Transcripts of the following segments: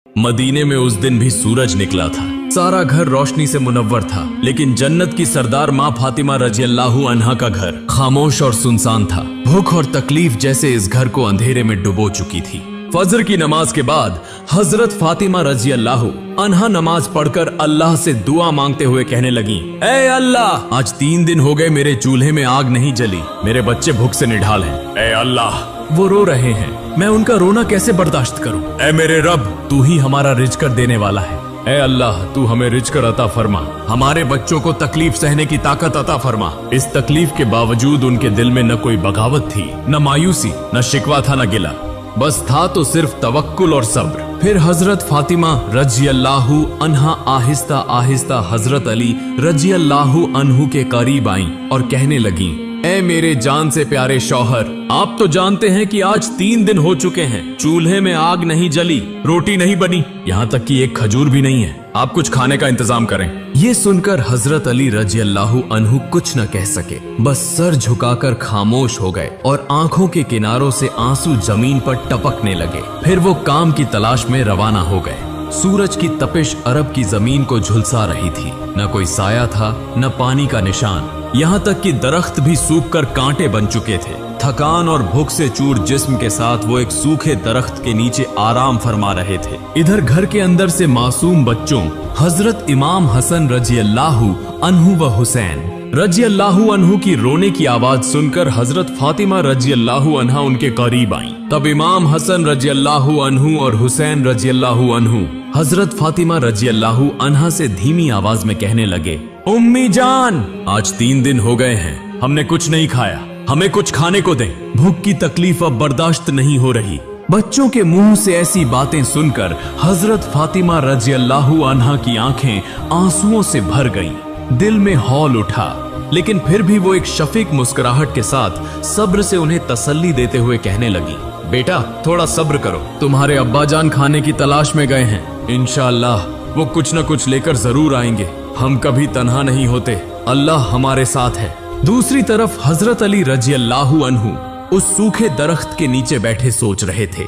मदीने में उस दिन भी सूरज निकला था। सारा घर रोशनी से मुनव्वर था, लेकिन जन्नत की सरदार माँ फातिमा रज़ियल्लाहु अन्हा का घर खामोश और सुनसान था। भूख और तकलीफ जैसे इस घर को अंधेरे में डुबो चुकी थी। फजर की नमाज के बाद हजरत फातिमा रज़ियल्लाहु अन्हा नमाज पढ़कर अल्लाह से दुआ मांगते हुए कहने लगी, ऐ अल्लाह, आज 3 दिन हो गए मेरे चूल्हे में आग नहीं जली, मेरे बच्चे भूख से निढाल हैं। ऐ अल्लाह, वो रो रहे हैं, मैं उनका रोना कैसे बर्दाश्त करूं? ऐ मेरे रब, तू ही हमारा रिज़्क़ देने वाला है। ऐ अल्लाह, तू हमें रिज़्क़ अता फरमा, हमारे बच्चों को तकलीफ सहने की ताकत अता फरमा। इस तकलीफ के बावजूद उनके दिल में न कोई बगावत थी, न मायूसी, न शिकवा था, न गिला, बस था तो सिर्फ तवक्कुल और सब्र। फिर हजरत फातिमा रज़ियल्लाहु अन्हा आहिस्ता आहिस्ता हजरत अली रज़ियल्लाहु अन्हु के करीब आईं और कहने लगी, ऐ मेरे जान से प्यारे शौहर, आप तो जानते हैं कि आज 3 दिन हो चुके हैं, चूल्हे में आग नहीं जली, रोटी नहीं बनी, यहाँ तक कि एक खजूर भी नहीं है। आप कुछ खाने का इंतजाम करें। ये सुनकर हजरत अली रज़ियल्लाहु अन्हु कुछ न कह सके, बस सर झुकाकर खामोश हो गए और आंखों के किनारों से आंसू जमीन पर टपकने लगे। फिर वो काम की तलाश में रवाना हो गए। सूरज की तपिश अरब की जमीन को झुलसा रही थी, न कोई साया था, न पानी का निशान, यहाँ तक कि दरख्त भी सूखकर कांटे बन चुके थे। थकान और भूख से चूर जिस्म के साथ वो एक सूखे दरख्त के नीचे आराम फरमा रहे थे। इधर घर के अंदर से मासूम बच्चों हजरत इमाम हसन रज़ियल्लाहु अन्हु व हुसैन रज़ियल्लाहु अन्हु की रोने की आवाज सुनकर हजरत फातिमा रज़ियल्लाहु अन्हा उनके करीब आईं। तब इमाम हसन रज़ियल्लाहु अन्हु और हुसैन रज़ियल्लाहु अन्हु हजरत फातिमा रज़ियल्लाहु अन्हा से धीमी आवाज में कहने लगे, उम्मी जान, आज 3 दिन हो गए हैं, हमने कुछ नहीं खाया, हमें कुछ खाने को दें, भूख की तकलीफ अब बर्दाश्त नहीं हो रही। बच्चों के मुंह से ऐसी बातें सुनकर हजरत फातिमा रज़ियल्लाहु अन्हा की आंखें आंसुओं से भर गईं। दिल में हौल उठा, लेकिन फिर भी वो एक शफीक मुस्कुराहट के साथ सब्र से उन्हें तसल्ली देते हुए कहने लगी, बेटा थोड़ा सब्र करो, तुम्हारे अब्बा जान खाने की तलाश में गए हैं, इंशाअल्लाह वो कुछ न कुछ लेकर जरूर आएंगे, हम कभी तन्हा नहीं होते, अल्लाह हमारे साथ है। दूसरी तरफ हजरत अली रज़ियल्लाहु अन्हु उस सूखे दरख्त के नीचे बैठे सोच रहे थे।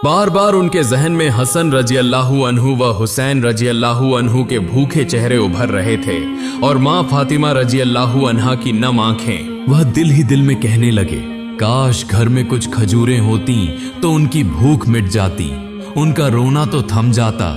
बार बार उनके जहन में हसन रज़ियल्लाहु अन्हु व हुसैन रज़ियल्लाहु अन्हु के भूखे चेहरे उभर रहे थे और माँ फातिमा रज़ियल्लाहु अन्हा की नम आंखें। वह दिल ही दिल में कहने लगे, काश घर में कुछ खजूरें होती तो उनकी भूख मिट जाती, उनका रोना तो थम जाता,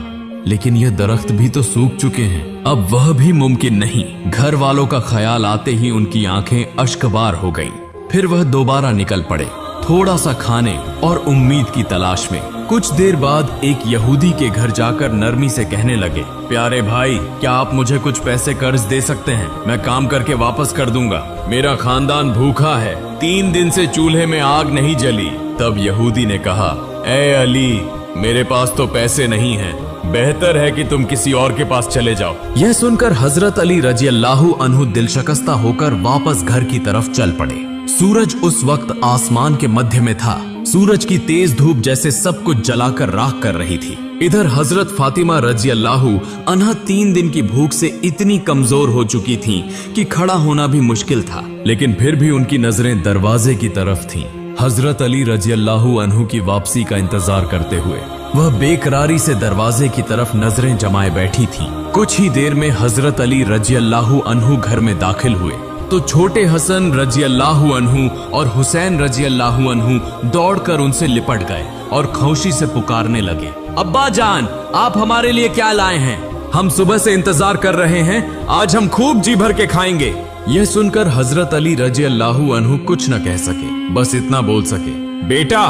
लेकिन यह दरख्त भी तो सूख चुके हैं, अब वह भी मुमकिन नहीं। घर वालों का ख्याल आते ही उनकी आंखें अश्कबार हो गईं। फिर वह दोबारा निकल पड़े, थोड़ा सा खाने और उम्मीद की तलाश में। कुछ देर बाद एक यहूदी के घर जाकर नरमी से कहने लगे, प्यारे भाई, क्या आप मुझे कुछ पैसे कर्ज दे सकते हैं? मैं काम करके वापस कर दूंगा, मेरा खानदान भूखा है, 3 दिन से चूल्हे में आग नहीं जली। तब यहूदी ने कहा, ऐ अली, मेरे पास तो पैसे नहीं हैं, बेहतर है कि तुम किसी और के पास चले जाओ। यह सुनकर हजरत अली रज़ियल्लाहु अन्हु दिलशकस्ता होकर वापस घर की तरफ चल पड़े। सूरज उस वक्त आसमान के मध्य में था। सूरज की तेज धूप जैसे सब कुछ जलाकर राख कर रही थी। इधर हजरत फातिमा रज़ियल्लाहु अन्हा 3 दिन की भूख से इतनी कमजोर हो चुकी थीं कि खड़ा होना भी मुश्किल था, लेकिन फिर भी उनकी नजरें दरवाजे की तरफ थीं। हजरत अली रज़ियल्लाहु अन्हु की वापसी का इंतजार करते हुए वह बेकरारी से दरवाजे की तरफ नजरें जमाए बैठी थी। कुछ ही देर में हजरत अली रज़ियल्लाहु अन्हु घर में दाखिल हुए तो छोटे हसन रज़ियल्लाहु अन्हु और हुसैन रज़ियल्लाहु अन्हु दौड़कर उनसे लिपट गए और खौशी से पुकारने लगे, अब्बा जान, आप हमारे लिए क्या लाए हैं? हम सुबह से इंतजार कर रहे हैं, आज हम खूब जी भर के खाएंगे। यह सुनकर हजरत अली रज़ियल्लाहु अन्हु कुछ न कह सके, बस इतना बोल सके, बेटा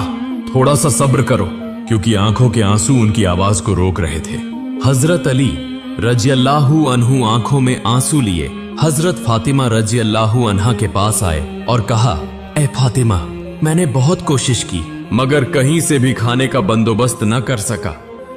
थोड़ा सा सब्र करो, क्योंकि आंखों के आंसू उनकी आवाज को रोक रहे थे। हजरत अली रज़ियल्लाहु अन्हु आंखों में आंसू लिए हजरत फातिमा रज़ियल्लाहु अन्हा के पास आए और कहा, ए फातिमा, मैंने बहुत कोशिश की मगर कहीं से भी खाने का बंदोबस्त न कर सका।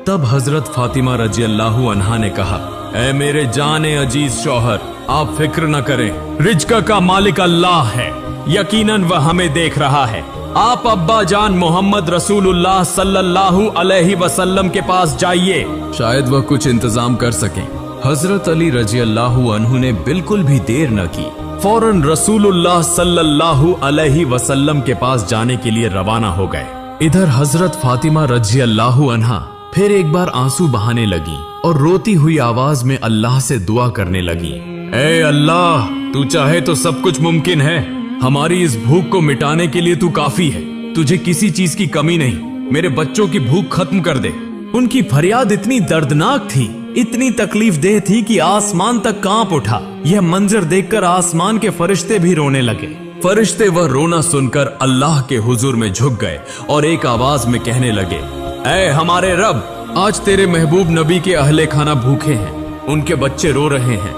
तब हजरत फातिमा रज़ियल्लाहु अन्हा ने कहा, ए मेरे जाने अजीज शौहर, आप फिक्र न करें, रिज़्क़ का मालिक अल्लाह है, यकीनन वह हमें देख रहा है। आप अब्बा जान मोहम्मद रसूलुल्लाह सल्लल्लाहु अलैहि वसल्लम के पास जाइए, शायद वह कुछ इंतजाम कर सकें। हजरत अली रज़ियल्लाहु अन्हु ने बिल्कुल भी देर न की, फौरन रसूलुल्लाह सल्लल्लाहु अलैहि वसल्लम के पास जाने के लिए रवाना हो गए। इधर हजरत फातिमा रज़ियल्लाहु अन्हा फिर एक बार आंसू बहाने लगी और रोती हुई आवाज में अल्लाह से दुआ करने लगी। ऐ अल्लाह, तू चाहे तो सब कुछ मुमकिन है। हमारी इस भूख को मिटाने के लिए तू काफी है। तुझे किसी चीज की कमी नहीं। मेरे बच्चों की भूख खत्म कर दे। उनकी फरियाद इतनी दर्दनाक थी, इतनी तकलीफ देह थी कि आसमान तक कांप उठा। यह मंजर देखकर आसमान के फरिश्ते भी रोने लगे। फरिश्ते वह रोना सुनकर अल्लाह के हुजूर में झुक गए और एक आवाज में कहने लगे, ऐ हमारे रब, आज तेरे महबूब नबी के अहले खाना भूखे हैं, उनके बच्चे रो रहे हैं,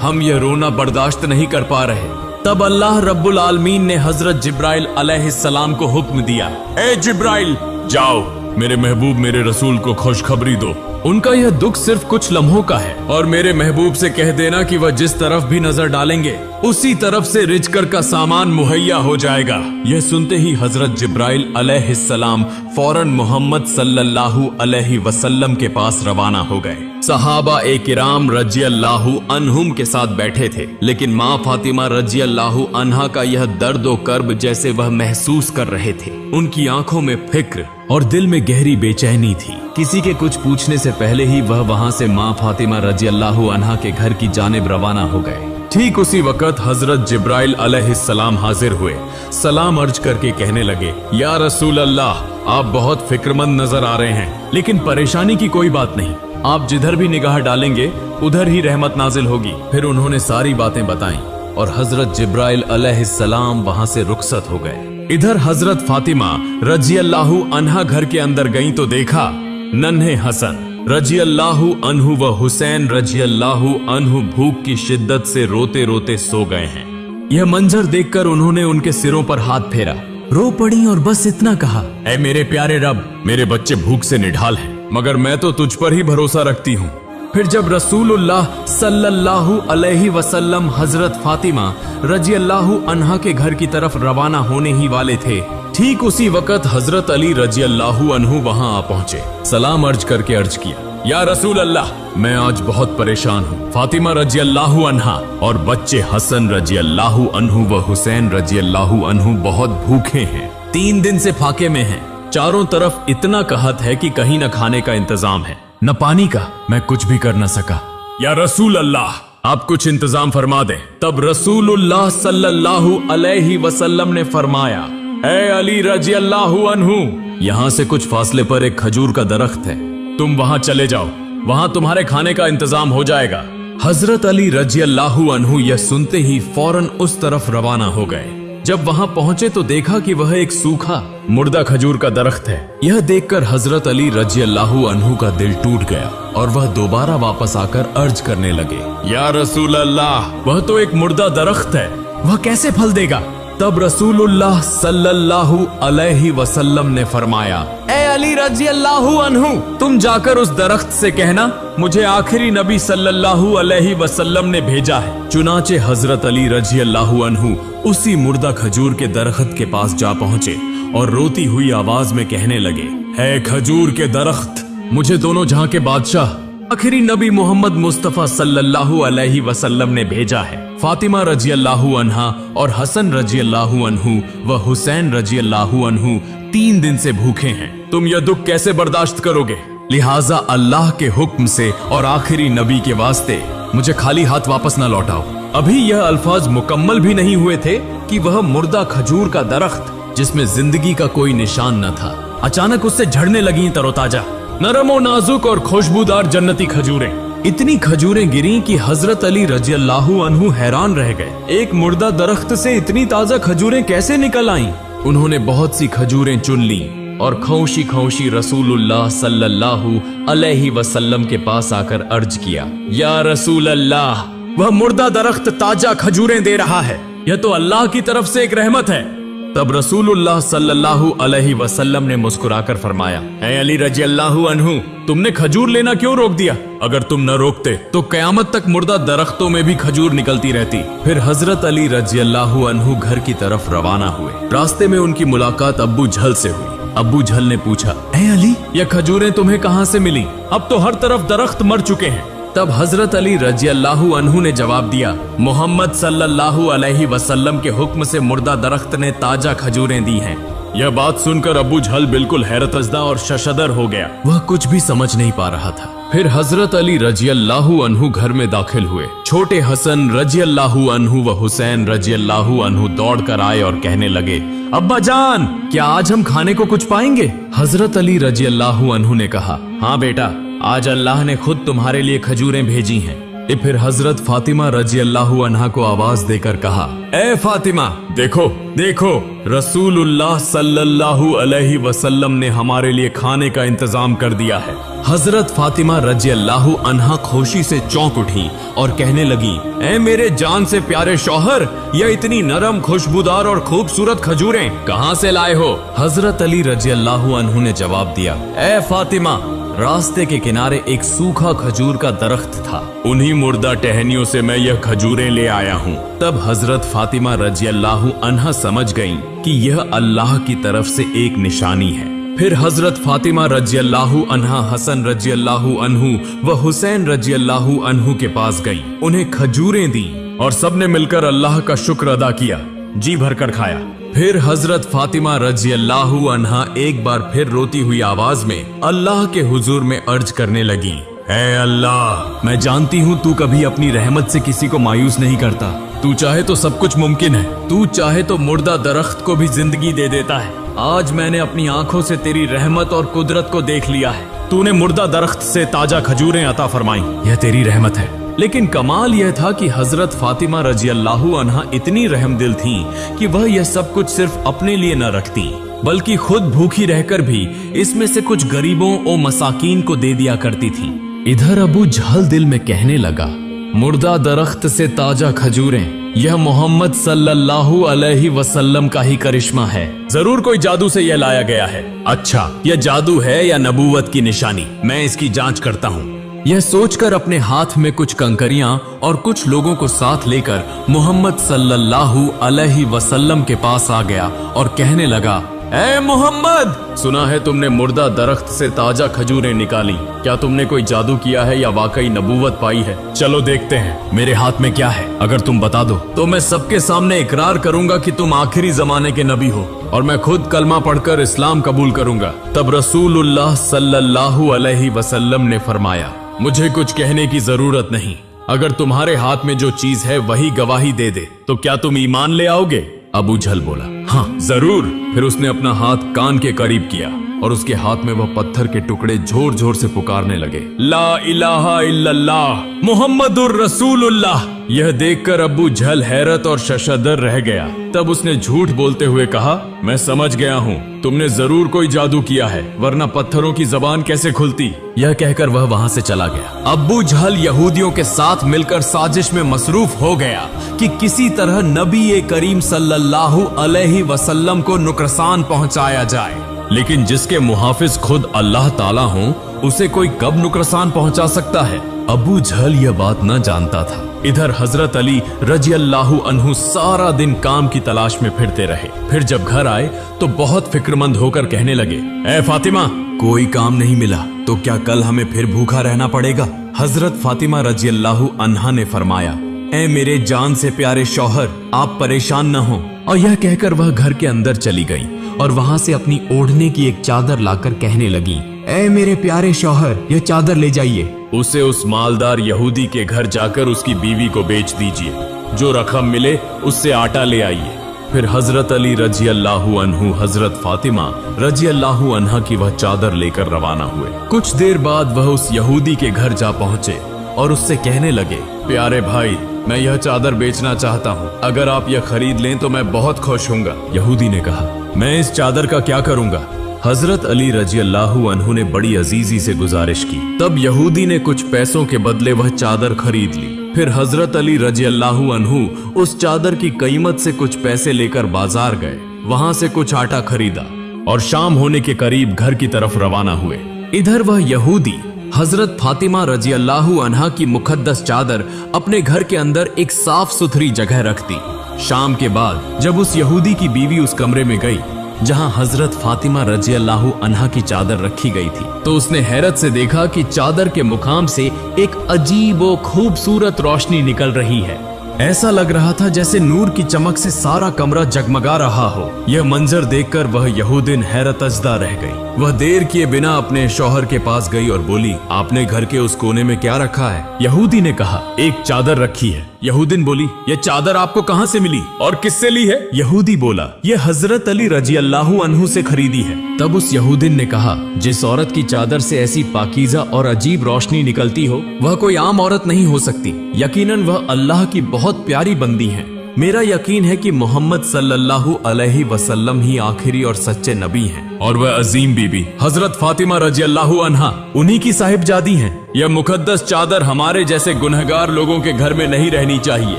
हम यह रोना बर्दाश्त नहीं कर पा रहे। तब अल्लाह रब्बुल आलमीन ने हजरत जिब्राइल अलैहिस्सलाम को हुक्म दिया, ए जिब्राइल, जाओ मेरे महबूब मेरे रसूल को खुशखबरी दो। उनका यह दुख सिर्फ कुछ लम्हों का है और मेरे महबूब से कह देना कि वह जिस तरफ भी नजर डालेंगे उसी तरफ से रिजकर का सामान मुहैया हो जाएगा। यह सुनते ही हजरत जिब्राइल अलैहिस्सलाम फौरन मोहम्मद सल्लल्लाहु अलैहि वसल्लम के पास रवाना हो गए। सहाबा ए किराम रजियल्लाहु अन्हुम के साथ बैठे थे, लेकिन माँ फातिमा रजियल्लाहु अन्हा का यह दर्द और कर्ब जैसे वह महसूस कर रहे थे। उनकी आंखों में फिक्र और दिल में गहरी बेचैनी थी। किसी के कुछ पूछने से पहले ही वह वहां से माँ फातिमा रजियल्लाहु अन्हा के घर की जानिब रवाना हो गए। ठीक उसी वक्त हजरत जिब्राइल अलैहिस्सलाम हाजिर हुए। सलाम अर्ज करके कहने लगे, या रसूल अल्लाह, आप बहुत फिक्रमंद नजर आ रहे हैं, लेकिन परेशानी की कोई बात नहीं। आप जिधर भी निगाह डालेंगे उधर ही रहमत नाजिल होगी। फिर उन्होंने सारी बातें बताईं और हजरत जिब्राइल अलैहिस्सलाम वहां से रुखसत हो गए। इधर हजरत फातिमा रजियल्लाहु अन्हा घर के अंदर गईं तो देखा नन्हे हसन रजियल्लाहु अन्हु व हुसैन रजियल्लाहु अन्हु भूख की शिद्दत से रोते रोते सो गए हैं। यह मंजर देखकर उन्होंने उनके सिरों पर हाथ फेरा, रो पड़ी और बस इतना कहा, ऐ मेरे प्यारे रब, मेरे बच्चे भूख से निढाल हैं, मगर मैं तो तुझ पर ही भरोसा रखती हूँ। फिर जब रसूलुल्लाह सल्लल्लाहु अलैहि वसल्लम हजरत फातिमा रजियल्लाहु अन्हा के घर की तरफ रवाना होने ही वाले थे, ठीक उसी वक्त हजरत अली रजियल्लाहु अन्हु वहां आ पहुंचे। सलाम अर्ज करके अर्ज किया, या रसूल अल्लाह, मैं आज बहुत परेशान हूँ। फातिमा रजियल्लाहु अन्हा और बच्चे हसन रजियल्लाहु अन्हु व हुसैन रजियल्लाहु अन्हु बहुत भूखे हैं, 3 दिन से फाके में हैं। चारों तरफ इतना कहत है कि कहीं न खाने का इंतजाम है न पानी का। मैं कुछ भी कर न सका। या रसूल अल्लाह, आप कुछ इंतजाम फरमा दें। तब रसूलुल्लाह सल्लल्लाहु अलैहि वसल्लम ने फरमाया, ऐ अली रजियल्लाहु अन्हु, यहाँ से कुछ फासले पर एक खजूर का दरख्त है, तुम वहां चले जाओ, वहां तुम्हारे खाने का इंतजाम हो जाएगा। हजरत अली रजियल्लाहु अन्हु यह सुनते ही फौरन उस तरफ रवाना हो गए। जब वहां पहुंचे तो देखा कि वह एक सूखा मुर्दा खजूर का दरख्त है। यह देखकर हजरत अली रजियल्लाहु अन्हु का दिल टूट गया और वह दोबारा वापस आकर अर्ज करने लगे, या रसूल अल्लाह, वह तो एक मुर्दा दरख्त है, वह कैसे फल देगा? तब रसूलुल्लाह सल्लल्लाहु अलैहि वसल्लम ने फरमाया, ए अली रजियल्लाहु अन्हु, तुम जाकर उस दरख्त से कहना मुझे आखिरी नबी सल्लल्लाहु अलैहि वसल्लम ने भेजा है। चुनाचे हजरत अली रजियल्लाहु अन्हु उसी मुर्दा खजूर के दरख्त के पास जा पहुंचे और रोती हुई आवाज में कहने लगे, है खजूर के दरख्त, मुझे दोनों जहां के बादशाह आखिरी नबी मोहम्मद मुस्तफा सल्लल्लाहु अलैहि वसल्लम ने भेजा है। फातिमा रजियल्लाहु अन्हा और हसन रजियल्लाहु अन्हु व हुसैन रजियल्लाहु अन्हु 3 दिन से भूखे हैं। तुम यह दुख कैसे बर्दाश्त करोगे? लिहाजा अल्लाह के हुक्म से और आखिरी नबी के वास्ते मुझे खाली हाथ वापस न लौटाओ। अभी यह अल्फाज मुकम्मल भी नहीं हुए थे कि वह मुर्दा खजूर का दरख्त, जिसमें जिंदगी का कोई निशान न था, अचानक उससे झड़ने लगी तरोताजा, नरम और नाजुक और खुशबूदार जन्नती खजूरें। इतनी खजूरें गिरी कि हजरत अली रजियल्लाहु अन्हु हैरान रह गए। एक मुर्दा दरख्त से इतनी ताजा खजूरें कैसे निकल आईं? उन्होंने बहुत सी खजूरें चुन ली और खौशी खौशी रसूलुल्लाह सल्लल्लाहु अलैहि वसल्लम के पास आकर अर्ज किया, या रसूल अल्लाह, वह मुर्दा दरख्त ताजा खजूरें दे रहा है, यह तो अल्लाह की तरफ से एक रहमत है। तब रसूलुल्लाह सल्लल्लाहु अलैहि वसल्लम ने मुस्कुराकर फरमाया, ऐ अली रजियल्लाहु अन्हु, तुमने खजूर लेना क्यों रोक दिया? अगर तुम न रोकते तो कयामत तक मुर्दा दरख्तों में भी खजूर निकलती रहती। फिर हजरत अली रजियल्लाहु अन्हु घर की तरफ रवाना हुए। रास्ते में उनकी मुलाकात अब्बू झल से हुई। अब्बू झल ने पूछा, ऐ अली, यह खजूरें तुम्हें कहाँ से मिली? अब तो हर तरफ दरख्त मर चुके हैं। तब हजरत अली रजियल्लाहु अन्हु ने जवाब दिया, मोहम्मद सल्लल्लाहु अलैहि वसल्लम के हुक्म से मुर्दा दरख्त ने ताजा खजूरें दी हैं। यह बात सुनकर अबू जहल बिल्कुल हैरतजदा और शशदर हो गया। वह कुछ भी समझ नहीं पा रहा था। फिर हजरत अली रजियल्लाहु अन्हु घर में दाखिल हुए। छोटे हसन रजियल्लाहु अन्हु व हुसैन रजियल्लाहु अन्हु दौड़ कर आए और कहने लगे, अब्बा जान, क्या आज हम खाने को कुछ पाएंगे? हजरत अली रजियल्लाहु अन्हु ने कहा, हाँ बेटा, आज अल्लाह ने खुद तुम्हारे लिए खजूरें भेजी हैं। फिर हजरत फातिमा रजियल्लाहु अन्हा को आवाज देकर कहा, ए फातिमा, देखो देखो, रसूलुल्लाह सल्लल्लाहु अलैहि वसल्लम ने हमारे लिए खाने का इंतजाम कर दिया है। हजरत फातिमा रजियल्लाहु अन्हा खुशी से चौंक उठी और कहने लगी, ए मेरे जान से प्यारे शौहर, यह इतनी नरम, खुशबूदार और खूबसूरत खजूरें कहाँ से लाए हो? हजरत अली रजियल्लाहु अन्हु ने जवाब दिया, ए फातिमा, रास्ते के किनारे एक सूखा खजूर का दरख्त था, उन्हीं मुर्दा टहनियों से मैं यह खजूरें ले आया हूँ। तब हजरत फातिमा रजियल्लाहु अन्हा समझ गईं कि यह अल्लाह की तरफ से एक निशानी है। फिर हजरत फातिमा रजियल्लाहु अन्हा हसन रजियल्लाहु अन्हु व हुसैन रजियल्लाहु अन्हु के पास गई, उन्हें खजूरें दी और सबने मिलकर अल्लाह का शुक्र अदा किया, जी भरकर खाया। फिर हजरत फातिमा रजियल्लाहु अन्हा एक बार फिर रोती हुई आवाज में अल्लाह के हुजूर में अर्ज करने लगी, ऐ अल्लाह, मैं जानती हूँ तू कभी अपनी रहमत से किसी को मायूस नहीं करता। तू चाहे तो सब कुछ मुमकिन है। तू चाहे तो मुर्दा दरख्त को भी जिंदगी दे देता है। आज मैंने अपनी आंखों से तेरी रहमत और कुदरत को देख लिया है। तूने मुर्दा दरख्त से ताजा खजूरें अता फरमाई, यह तेरी रहमत है। लेकिन कमाल यह था कि हजरत फातिमा रजियल्लाहु अन्हा इतनी रहमदिल थीं कि वह यह सब कुछ सिर्फ अपने लिए न रखती, बल्कि खुद भूखी रहकर भी इसमें से कुछ गरीबों और मसाकीन को दे दिया करती थीं। इधर अबू जहल दिल में कहने लगा, मुर्दा दरख्त से ताजा खजूरें, यह मोहम्मद सल्लल्लाहु अलैहि वसल्लम का ही करिश्मा है। जरूर कोई जादू से यह लाया गया है। अच्छा, यह जादू है या नबूवत की निशानी? मैं इसकी जांच करता हूँ। यह सोचकर अपने हाथ में कुछ कंकरियां और कुछ लोगों को साथ लेकर मोहम्मद सल्लल्लाहु अलैहि वसल्लम के पास आ गया और कहने लगा, ऐ मोहम्मद, सुना है तुमने मुर्दा दरख्त से ताजा खजूरें निकाली। क्या तुमने कोई जादू किया है या वाकई नबूवत पाई है? चलो देखते हैं मेरे हाथ में क्या है। अगर तुम बता दो तो मैं सबके सामने इकरार करूंगा कि तुम आखिरी जमाने के नबी हो और मैं खुद कलमा पढ़कर इस्लाम कबूल करूंगा। तब रसूलुल्लाह सल्लल्लाहु अलैहि वसल्लम ने फरमाया, मुझे कुछ कहने की जरूरत नहीं। अगर तुम्हारे हाथ में जो चीज है वही गवाही दे दे तो क्या तुम ईमान ले आओगे? अबू जहल बोला, हाँ जरूर। फिर उसने अपना हाथ कान के करीब किया और उसके हाथ में वह पत्थर के टुकड़े जोर जोर से पुकारने लगे, ला इलाहा इल्लल्लाह मुहम्मदुर रसूलुल्लाह। यह देखकर अबू जहल हैरत और शशदर रह गया। तब उसने झूठ बोलते हुए कहा, मैं समझ गया हूँ, तुमने जरूर कोई जादू किया है, वरना पत्थरों की जबान कैसे खुलती? यह कहकर वह वहाँ से चला गया। अबू जहल यहूदियों के साथ मिलकर साजिश में मसरूफ हो गया कि किसी तरह नबी करीम सल्लल्लाहु अलैहि वसल्लम को नुकसान पहुँचाया जाए। लेकिन जिसके मुहाफिज खुद अल्लाह ताला हो, उसे कोई कब नुकसान पहुंचा सकता है? अबू जहल यह बात न जानता था। इधर हजरत अली रजियल्लाहु अन्हु सारा दिन काम की तलाश में फिरते रहे। फिर जब घर आए तो बहुत फिक्रमंद होकर कहने लगे, ऐ फातिमा, कोई काम नहीं मिला तो क्या कल हमें फिर भूखा रहना पड़ेगा? हजरत फातिमा रजियल्लाहु अन्हा ने फरमाया, ऐ मेरे जान से प्यारे शौहर, आप परेशान न हो। और यह कहकर वह घर के अंदर चली गई और वहां से अपनी ओढ़ने की एक चादर लाकर कहने लगी, ऐ मेरे प्यारे शौहर, यह चादर ले जाइए। उसे उस मालदार यहूदी के घर जाकर उसकी बीवी को बेच दीजिए। जो रकम मिले उससे आटा ले आइए। फिर हजरत अली रजियल्लाहु अन्हु हजरत फातिमा रजियल्लाहु अन्हा की वह चादर लेकर रवाना हुए। कुछ देर बाद वह उस यहूदी के घर जा पहुंचे और उससे कहने लगे, प्यारे भाई, मैं यह चादर बेचना चाहता हूँ, अगर आप यह खरीद लें तो मैं बहुत खुश होऊंगा। यहूदी ने कहा, मैं इस चादर का क्या करूंगा? हजरत अली रजियल्लाहु अन्हु ने बड़ी अजीजी से गुजारिश की। तब यहूदी ने कुछ पैसों के बदले वह चादर खरीद ली। फिर हजरत अली रजियल्लाहु अन्हु उस चादर की कीमत से कुछ पैसे लेकर बाजार गए, वहां से कुछ आटा खरीदा और शाम होने के करीब घर की तरफ रवाना हुए। इधर वह यहूदी हजरत फातिमा रजियल्लाहु अन्हा की मुकद्दस चादर अपने घर के अंदर एक साफ सुथरी जगह रख दी। शाम के बाद जब उस यहूदी की बीवी उस कमरे में गई जहां हजरत फातिमा रजियल्लाहु अन्हा की चादर रखी गई थी, तो उसने हैरत से देखा कि चादर के मुकाम से एक अजीब और खूबसूरत रोशनी निकल रही है। ऐसा लग रहा था जैसे नूर की चमक से सारा कमरा जगमगा रहा हो। यह मंजर देखकर वह यहूदिन हैरतजदा रह गई। वह देर किए बिना अपने शौहर के पास गई और बोली, आपने घर के उस कोने में क्या रखा है? यहूदी ने कहा, एक चादर रखी है। यहूदिन बोली, यह चादर आपको कहाँ से मिली और किससे ली है? यहूदी बोला, यह हजरत अली रजी अल्लाहु अन्हु से खरीदी है। तब उस यहूदिन ने कहा, जिस औरत की चादर से ऐसी पाकीज़ा और अजीब रोशनी निकलती हो वह कोई आम औरत नहीं हो सकती। यकीनन वह अल्लाह की बहुत प्यारी बंदी है। मेरा यकीन है कि मोहम्मद सल्लल्लाहु अलैहि वसल्लम ही आखिरी और सच्चे नबी हैं और वह अजीम बीबी हजरत फातिमा रजी अल्लाहु अन्हा उन्हीं की साहिबजादी हैं। यह मुकद्दस चादर हमारे जैसे गुनहगार लोगों के घर में नहीं रहनी चाहिए।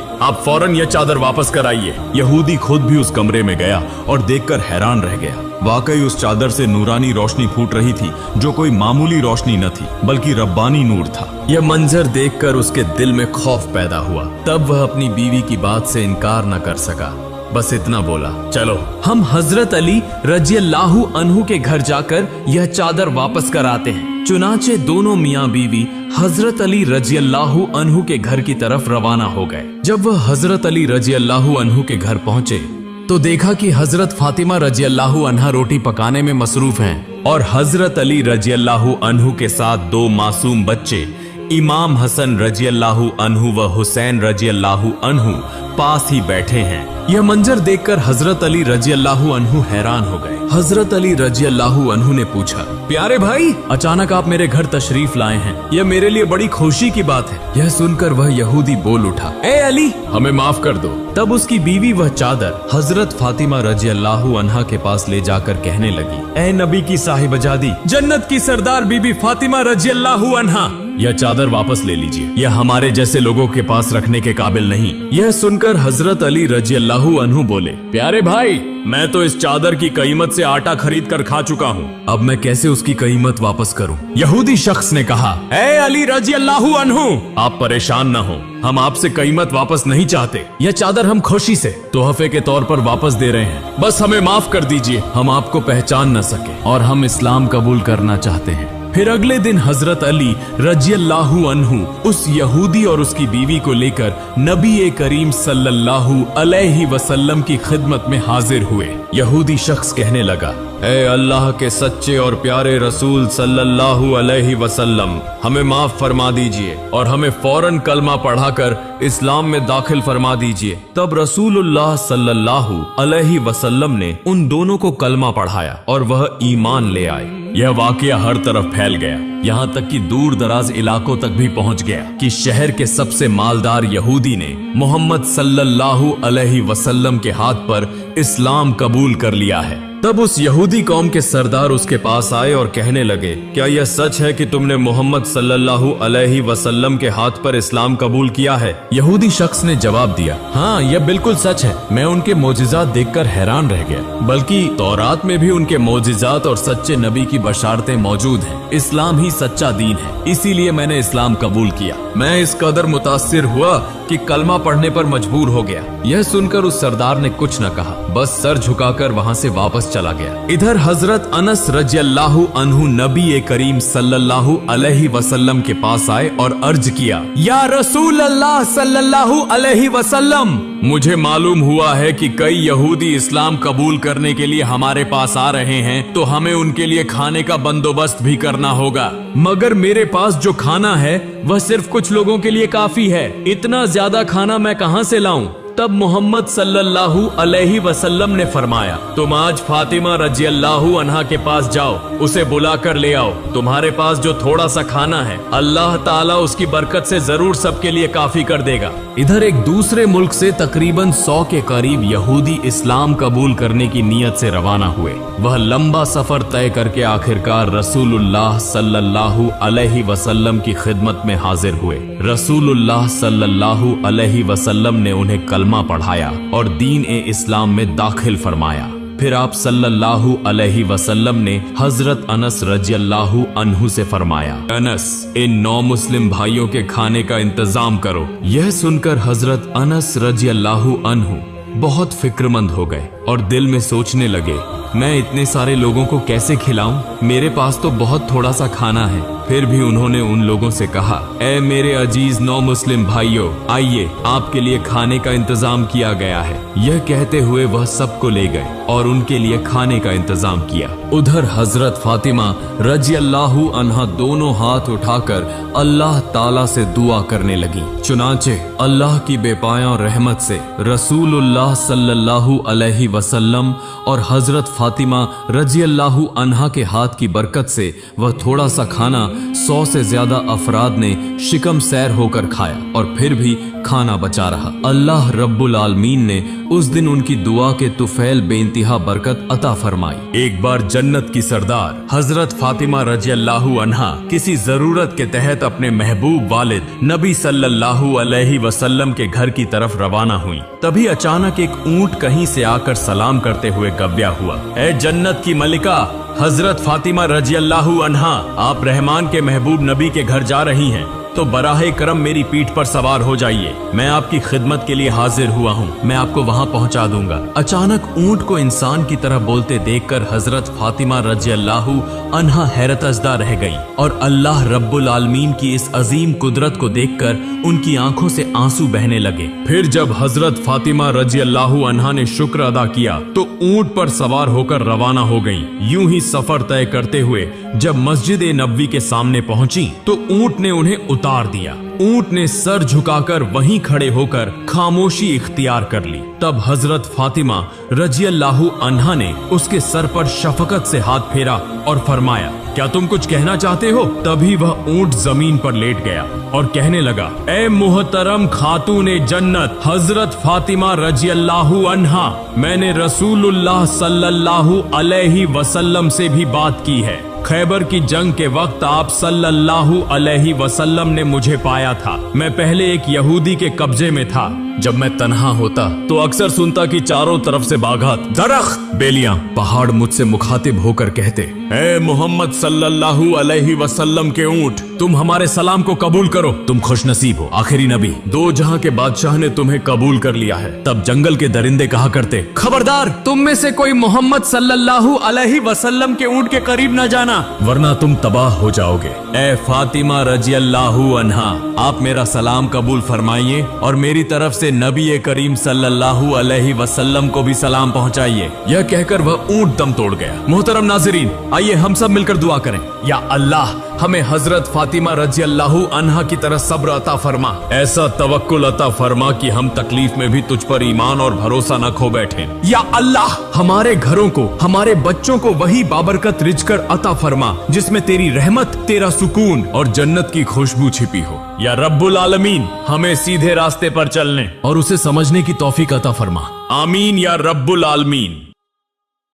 आप फौरन यह चादर वापस कराइए। यहूदी खुद भी उस कमरे में गया और देखकर हैरान रह गया। वाकई उस चादर से नूरानी रोशनी फूट रही थी, जो कोई मामूली रोशनी न थी बल्कि रब्बानी नूर था। यह मंजर देखकर उसके दिल में खौफ पैदा हुआ। तब वह अपनी बीवी की बात से इनकार न कर सका। बस इतना बोला, चलो हम हजरत अली रज़ियल्लाहु अन्हु के घर जाकर यह चादर वापस कराते हैं। चुनाचे दोनों मियाँ बीवी हजरत अली रज़ियल्लाहु अन्हु के घर की तरफ रवाना हो गए। जब वह हजरत अली रज़ियल्लाहु अन्हु के घर पहुंचे तो देखा कि हजरत फातिमा रज़ियल्लाहु अन्हा रोटी पकाने में मसरूफ हैं और हजरत अली रज़ियल्लाहु अन्हु के साथ दो मासूम बच्चे इमाम हसन रज़ियल्लाहु अन्हु व हुसैन रज़ियल्लाहु अन्हु पास ही बैठे हैं। यह मंजर देखकर हजरत अली रज़ियल्लाहु अन्हु हैरान हो गए। हजरत अली रज़ियल्लाहु अन्हु ने पूछा, प्यारे भाई, अचानक आप मेरे घर तशरीफ लाए हैं, यह मेरे लिए बड़ी खुशी की बात है। यह सुनकर वह यहूदी बोल उठा, ए अली, हमें माफ कर दो। तब उसकी बीवी वह चादर हजरत फातिमा रज़ियल्लाहु अन्हा के पास ले जाकर कहने लगी, ए नबी की साहिबजादी, जन्नत की सरदार बीबी फातिमा रज़ियल्लाहु अन्हा, यह चादर वापस ले लीजिए। यह हमारे जैसे लोगों के पास रखने के काबिल नहीं। यह सुनकर हजरत अली रज़ियल्लाहु अन्हु बोले, प्यारे भाई, मैं तो इस चादर की कीमत से आटा खरीद कर खा चुका हूँ, अब मैं कैसे उसकी कीमत वापस करूँ? यहूदी शख्स ने कहा, ए अली रज़ियल्लाहु अन्हु, आप परेशान न हो, हम आपसे कीमत वापस नहीं चाहते। यह चादर हम खुशी से तोहफे के तौर पर वापस दे रहे हैं। बस हमें माफ कर दीजिए, हम आपको पहचान न सके और हम इस्लाम कबूल करना चाहते हैं। फिर अगले दिन हजरत अली रज़ियल्लाहु अन्हु उस यहूदी और उसकी बीवी को लेकर नबी करीम सल्लल्लाहु अलैहि वसल्लम की खिदमत में हाजिर हुए। यहूदी शख्स कहने लगा, ए अल्लाह के सच्चे और प्यारे रसूल सल्लल्लाहु अलैहि वसल्लम, हमें माफ फरमा दीजिए और हमें फौरन कलमा पढ़ाकर इस्लाम में दाखिल फरमा दीजिए। तब रसूलुल्लाह सल्लल्लाहु अलैहि वसल्लम ने उन दोनों को कलमा पढ़ाया और वह ईमान ले आए। यह वाकया हर तरफ फैल गया, यहाँ तक कि दूर दराज इलाकों तक भी पहुँच गया कि शहर के सबसे मालदार यहूदी ने मोहम्मद सल्लल्लाहु अलैहि वसल्लम के हाथ पर इस्लाम कबूल कर लिया है। तब उस यहूदी कौम के सरदार उसके पास आए और कहने लगे, क्या यह सच है कि तुमने मोहम्मद सल्लल्लाहु अलैहि वसल्लम के हाथ पर इस्लाम कबूल किया है? यहूदी शख्स ने जवाब दिया, हाँ, यह बिल्कुल सच है। मैं उनके मोजिज़ात देखकर हैरान रह गया, बल्कि तौरात में भी उनके मोजिज़ात और सच्चे नबी की बशारतें मौजूद हैं। इस्लाम ही सच्चा दीन है, इसीलिए मैंने इस्लाम कबूल किया। मैं इस कदर मुतासिर हुआ कि कलमा पढ़ने पर मजबूर हो गया। यह सुनकर उस सरदार ने कुछ न कहा, बस सर झुकाकर वहाँ से वापस चला गया। इधर हजरत अनस रज़ियल्लाहु अन्हु नबी करीम सल्लल्लाहु अलैहि वसल्लम के पास आए और अर्ज किया, या रसूल अल्लाह सल्लल्लाहु अलैहि वसल्लम, मुझे मालूम हुआ है कि कई यहूदी इस्लाम कबूल करने के लिए हमारे पास आ रहे हैं, तो हमें उनके लिए खाने का बंदोबस्त भी करना होगा, मगर मेरे पास जो खाना है वह सिर्फ कुछ लोगों के लिए काफी है। इतना ज्यादा खाना मैं कहां से लाऊं? तब मोहम्मद सल्लल्लाहु अलैहि वसल्लम ने फरमाया, तुम आज फातिमा रज़ियल्लाहु अन्हा के पास जाओ, उसे बुला कर ले आओ। तुम्हारे पास जो थोड़ा सा खाना है, अल्लाह ताला उसकी बरकत से जरूर सबके लिए काफी कर देगा। इधर एक दूसरे मुल्क से तकरीबन 100 के करीब यहूदी इस्लाम कबूल करने की नीयत से रवाना हुए। वह लंबा सफर तय करके आखिरकार रसूलुल्लाह सल्लल्लाहु अलैहि वसल्लम की खिदमत में हाजिर हुए। रसूलुल्लाह सल्लल्लाहु अलैहि वसल्लम ने उन्हें कलमा पढ़ाया और दीन ए इस्लाम में दाखिल फरमाया। फिर आप सल्लल्लाहु अलैहि वसल्लम ने हजरत अनस रज़ियल्लाहु अन्हु से फरमाया, अनस, इन 9 मुस्लिम भाइयों के खाने का इंतजाम करो। यह सुनकर हजरत अनस रज़ियल्लाहु अन्हु बहुत फिक्रमंद हो गए और दिल में सोचने लगे, मैं इतने सारे लोगों को कैसे खिलाऊं? मेरे पास तो बहुत थोड़ा सा खाना है। फिर भी उन्होंने उन लोगों से कहा, ए मेरे अजीज नौ मुस्लिम भाइयों, आइए आपके लिए खाने का इंतजाम किया गया है। यह कहते हुए वह सबको ले गए और उनके लिए खाने का इंतजाम किया। उधर हजरत फातिमा रज़ियल्लाहु अन्हा दोनों हाथ उठाकर अल्लाह ताला से दुआ करने लगी। चुनाचे अल्लाह की बेपाया रहमत से रसूलुल्लाह सल्लल्लाहु अलैहि वसल्लम और हजरत फातिमा रज़ियल्लाहु अन्हा के हाथ की बरकत से वह थोड़ा सा खाना 100 से ज्यादा अफराद ने शिकम सैर होकर खाया और फिर भी खाना बचा रहा। अल्लाह रब्बुल आलमीन ने उस दिन उनकी दुआ के तुफैल बेइंतहा बरकत अता फरमाई। एक बार जन्नत की सरदार हजरत फातिमा रज़ियल्लाहु अन्हा किसी जरूरत के तहत अपने महबूब वालिद नबी सल्लल्लाहु अलैहि वसल्लम के घर की तरफ रवाना हुई। तभी अचानक एक ऊंट कहीं से आकर सलाम करते हुए गव्या हुआ, ए जन्नत की मलिका हजरत फातिमा रज़ियल्लाहु अन्हा, आप रहमान के महबूब नबी के घर जा रही हैं, तो बराहे करम मेरी पीठ पर सवार हो जाइए। मैं आपकी खिदमत के लिए हाजिर हुआ हूँ, मैं आपको वहाँ पहुँचा दूंगा। अचानक ऊंट को इंसान की तरह बोलते देखकर हजरत फातिमा रज़ियल्लाहु अन्हा हैरतज़दा रह गई और अल्लाह रब्बुल आलमीन की इस अजीम कुदरत को देखकर उनकी आंखों से आंसू बहने लगे। फिर जब हजरत फातिमा रज़ियल्लाहु अन्हा ने शुक्र अदा किया तो ऊंट पर सवार होकर रवाना हो गई। यूं ही सफर तय करते हुए जब मस्जिद नबवी के सामने पहुंची तो ऊंट ने उन्हें उतार दिया। ऊंट ने सर झुकाकर वहीं खड़े होकर खामोशी इख्तियार कर ली। तब हजरत फातिमा रज़ियल्लाहु अन्हा ने उसके सर पर शफकत से हाथ फेरा और फरमाया, क्या तुम कुछ कहना चाहते हो? तभी वह ऊंट जमीन पर लेट गया और कहने लगा, ए मुहतरम खातूने जन्नत हजरत फातिमा रज़ियल्लाहु अन्हा, मैंने रसूलुल्लाह सल्लल्लाहु अलैहि वसल्लम से भी बात की है। खैबर की जंग के वक्त आप सल्लल्लाहु अलैहि वसल्लम ने मुझे पाया था। मैं पहले एक यहूदी के कब्जे में था। जब मैं तन्हा होता तो अक्सर सुनता कि चारों तरफ से बागात, दरख्त, बेलियां, पहाड़ मुझसे मुखातिब होकर कहते, ए मोहम्मद सल्लल्लाहु अलैहि वसल्लम के ऊंट, तुम हमारे सलाम को कबूल करो, तुम खुशनसीब हो, आखिरी नबी, दो जहां के बादशाह ने तुम्हें कबूल कर लिया है। तब जंगल के दरिंदे कहा करते, खबरदार, तुम में से कोई मोहम्मद सल्लल्लाहु अलैहि वसल्लम के ऊंट के करीब न जाना, वरना तुम तबाह हो जाओगे। ए फातिमा रज़ियल्लाहु अन्हा, आप मेरा सलाम कबूल फरमाइए और मेरी तरफ से नबी करीम सल्लल्लाहु अलैहि वसल्लम को भी सलाम पहुंचाइए। यह कहकर वह ऊंट दम तोड़ गया। मोहतरम नाज़रीन, आइए हम सब मिलकर दुआ करें, या अल्लाह हमें हजरत फातिमा रज़ियल्लाहु अन्हा की तरह सब्र अता फरमा, ऐसा तवक्कुल अता फरमा कि हम तकलीफ में भी तुझ पर ईमान और भरोसा न खो बैठे। या अल्लाह हमारे घरों को, हमारे बच्चों को वही बाबरकत रिज़्क़ अता फरमा जिसमें तेरी रहमत, तेरा सुकून और जन्नत की खुशबू छिपी हो। या रब्बुल आलमीन हमें सीधे रास्ते पर चलने और उसे समझने की तौफीक अता फरमा। आमीन या रब्बुल आलमीन।